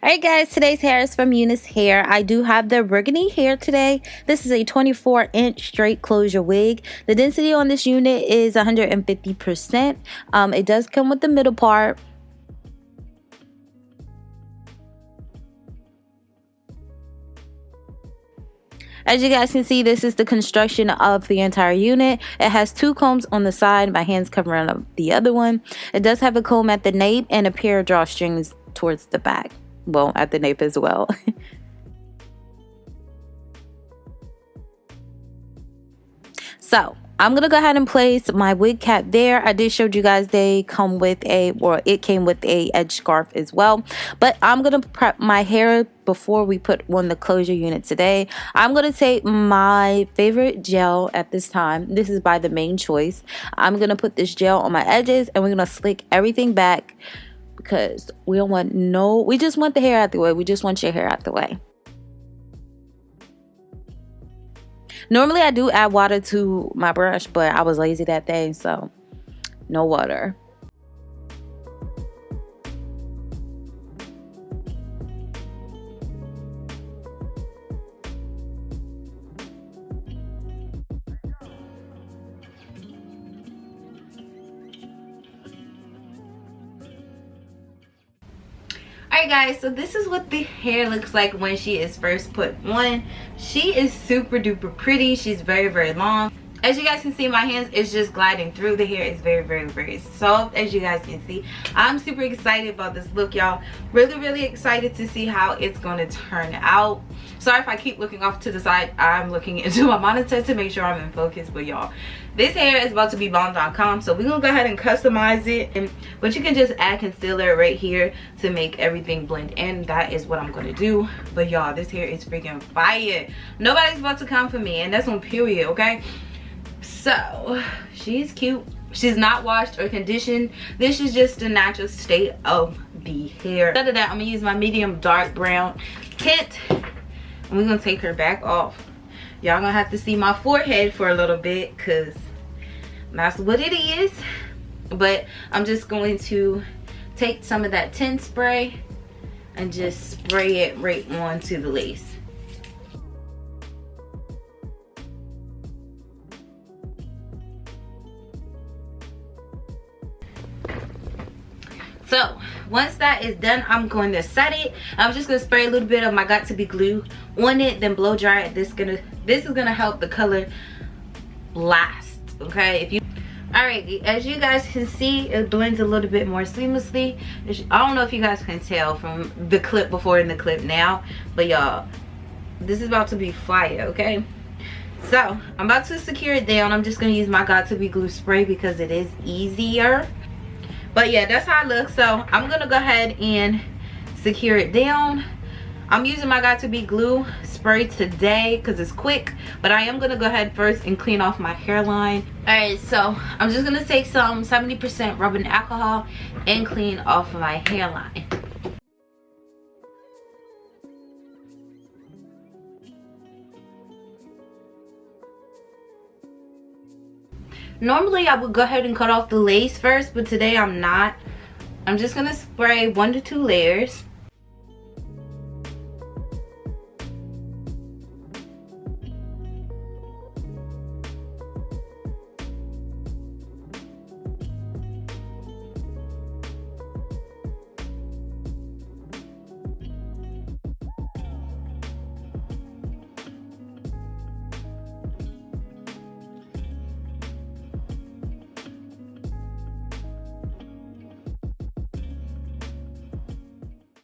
Alright guys, today's hair is from Unice Hair. I do have the Burgundy hair today. This is a 24-inch straight closure wig. The density on this unit is 150%. It does come with the middle part. As you guys can see, this is the construction of the entire unit. It has two combs on the side. My hand's covering up the other one. It does have a comb at the nape and a pair of drawstrings towards the back. Well, at the nape as well. So I'm gonna go ahead and place my wig cap there. I did show you guys they come with it came with a edge scarf as well. But I'm gonna prep my hair before we put on the closure unit today. I'm gonna take my favorite gel at this time. This is by the Main Choice. I'm gonna put this gel on my edges and we're gonna slick everything back because we don't want we just want the hair out the way. We just want your hair out the way. Normally I do add water to my brush, but I was lazy that day, so no water. Alright guys, so this is what the hair looks like when she is first put on. She is super duper pretty. She's very long. As you guys can see, my hands is just gliding through. The hair is very soft, as you guys can see. I'm super excited about this look, y'all. Really excited to see how it's going to turn out. Sorry if I keep looking off to the side. I'm looking into my monitor to make sure I'm in focus. But y'all, this hair is about to be bomb.com, so we're gonna go ahead and customize it. But you can just add concealer right here to make everything blend in. That is what I'm gonna do. But y'all, this hair is freaking fire. Nobody's about to come for me, and that's on period, okay? So she's cute. She's not washed or conditioned. This is just the natural state of the hair. Instead of that, I'm gonna use my medium dark brown tint, and we're gonna take her back off. Y'all gonna have to see my forehead for a little bit because that's what it is. But I'm just going to take some of that tint spray and just spray it right onto the lace. So once that is done, I'm going to set it. I'm just gonna spray a little bit of my got2b glue on it, then blow dry it. This is gonna help the color last. Okay, alright, as you guys can see, it blends a little bit more seamlessly. I don't know if you guys can tell from the clip before and the clip now, but y'all, this is about to be fire. Okay, so I'm about to secure it down. I'm just gonna use my got2b glue spray because it is easier. But yeah, that's how it looks. So I'm gonna go ahead and secure it down. I'm using my got2b glue spray today because it's quick, but I am gonna go ahead first and clean off my hairline. All right, so I'm just gonna take some 70% rubbing alcohol and clean off my hairline. Normally I would go ahead and cut off the lace first, but today I'm not. I'm just gonna spray 1 to 2 layers.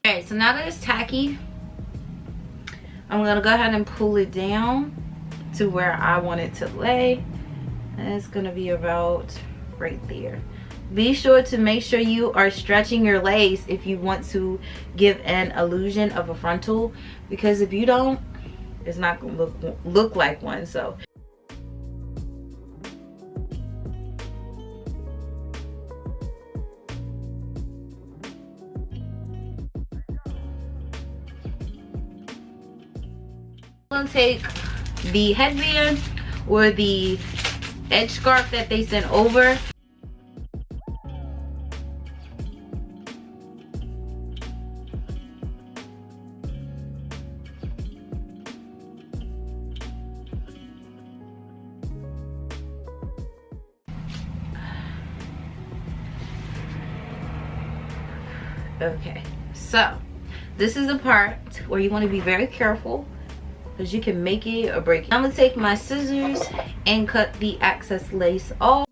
Alright, so now that it's tacky, I'm gonna go ahead and pull it down to where I want it to lay, and it's gonna be about right there. Be sure to make sure you are stretching your lace if you want to give an illusion of a frontal, because if you don't, it's not gonna look like one. So I'm gonna take the headband or the edge scarf that they sent over. Okay, so this is the part where you want to be very careful because you can make it or break it. I'm gonna take my scissors and cut the excess lace off.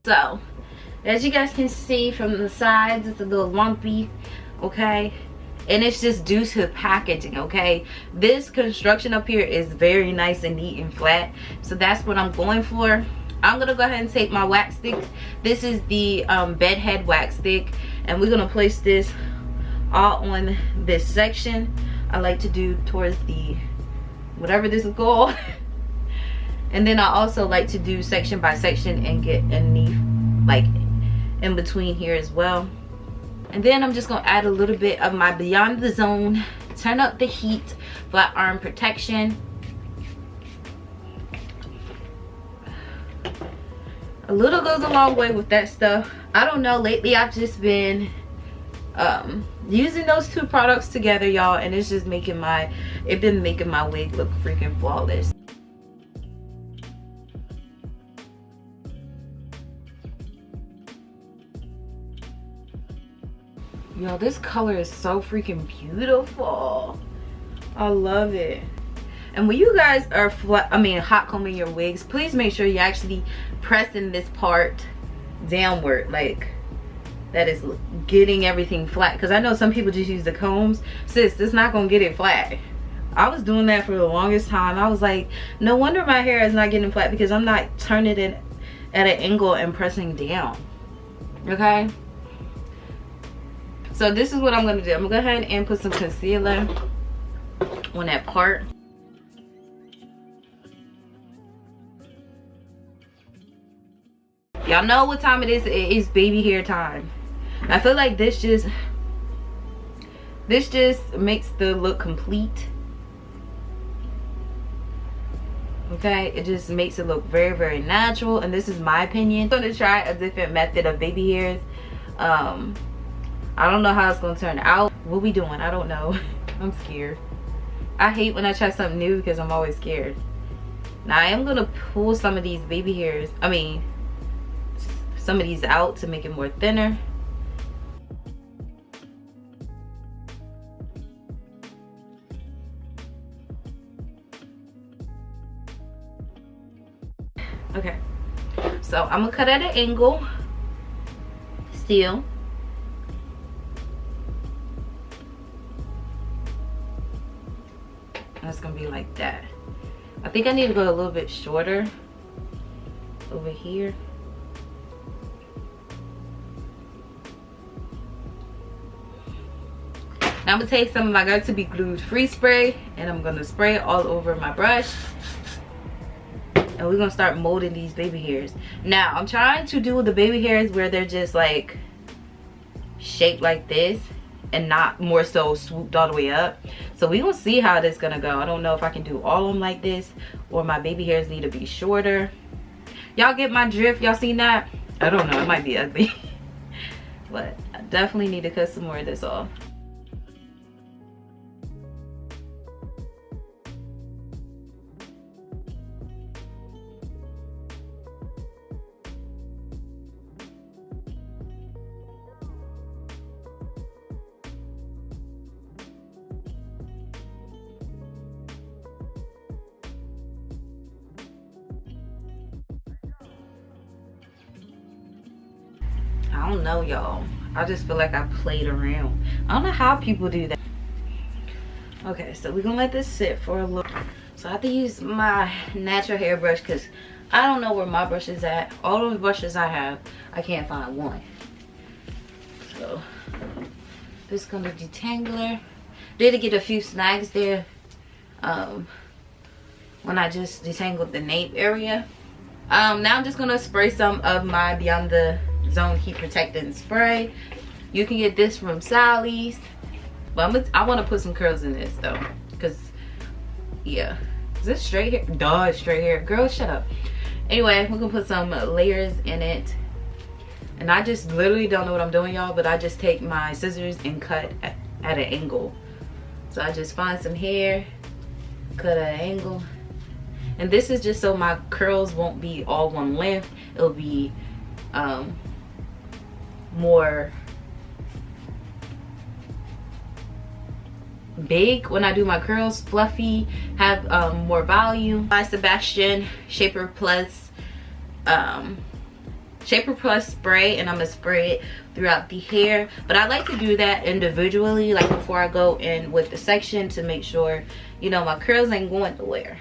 So, as you guys can see from the sides, it's a little lumpy, okay? And it's just due to the packaging, okay? This construction up here is very nice and neat and flat. So that's what I'm going for. I'm gonna go ahead and take my wax stick. This is the bed head wax stick. And we're gonna place this all on this section. I like to do towards the, whatever this is called. And then I also like to do section by section and get underneath, like in between here as well. And then I'm just gonna add a little bit of my Beyond the Zone Turn Up the Heat Flat Iron Protection. A little goes a long way with that stuff. I don't know, lately I've just been using those two products together, y'all, and it's just making my wig look freaking flawless. Yo, this color is so freaking beautiful. I love it. And when you guys are hot combing your wigs, please make sure you're actually pressing this part downward, like that is getting everything flat. Because I know some people just use the combs. Sis, it's not gonna get it flat. I was doing that for the longest time. I was like, no wonder my hair is not getting flat, because I'm not turning it at an angle and pressing down. Okay, so this is what I'm gonna do. I'm gonna go ahead and put some concealer on that part. Y'all know what time it is. It is baby hair time. I feel like this just makes the look complete. Okay, it just makes it look very, very natural, and this is my opinion. I'm gonna try a different method of baby hairs. I don't know how it's gonna turn out. What we doing? I don't know. I'm scared. I hate when I try something new because I'm always scared. Now I am gonna pull some of these baby hairs, some of these out to make it more thinner. Okay, so I'm gonna cut at an angle still. It's gonna be like that. I think I need to go a little bit shorter over here. Now I'm gonna take some of my got2b Free Spray and I'm gonna spray it all over my brush. And we're gonna start molding these baby hairs. Now I'm trying to do the baby hairs where they're just like shaped like this and not more so swooped all the way up. So we're gonna see how this is gonna go. I don't know if I can do all of them like this or my baby hairs need to be shorter. Y'all get my drift? Y'all seen that? I don't know, it might be ugly. But I definitely need to cut some more of this off. I don't know, y'all. I just feel like I played around. I don't know how people do that. Okay, so we're gonna let this sit for a little. So I have to use my natural hairbrush because I don't know where my brush is at. All those brushes I have, I can't find one. So this is gonna be detangler. Did get a few snags there when I just detangled the nape area. Now I'm just gonna spray some of my Beyond the Zone Heat Protecting Spray. You can get this from Sally's, but I want to put some curls in this though, because yeah, is this straight hair? Duh, it's straight hair. Girl, shut up. Anyway, we're gonna put some layers in it. And I just literally don't know what I'm doing, y'all, but I just take my scissors and cut at an angle. So I just find some hair, cut at an angle. And this is just so my curls won't be all one length. It'll be more big when I do my curls, fluffy, have more volume. By Sebastian Shaper Plus spray, and I'm gonna spray it throughout the hair, but I like to do that individually, like before I go in with the section, to make sure, you know, my curls ain't going nowhere.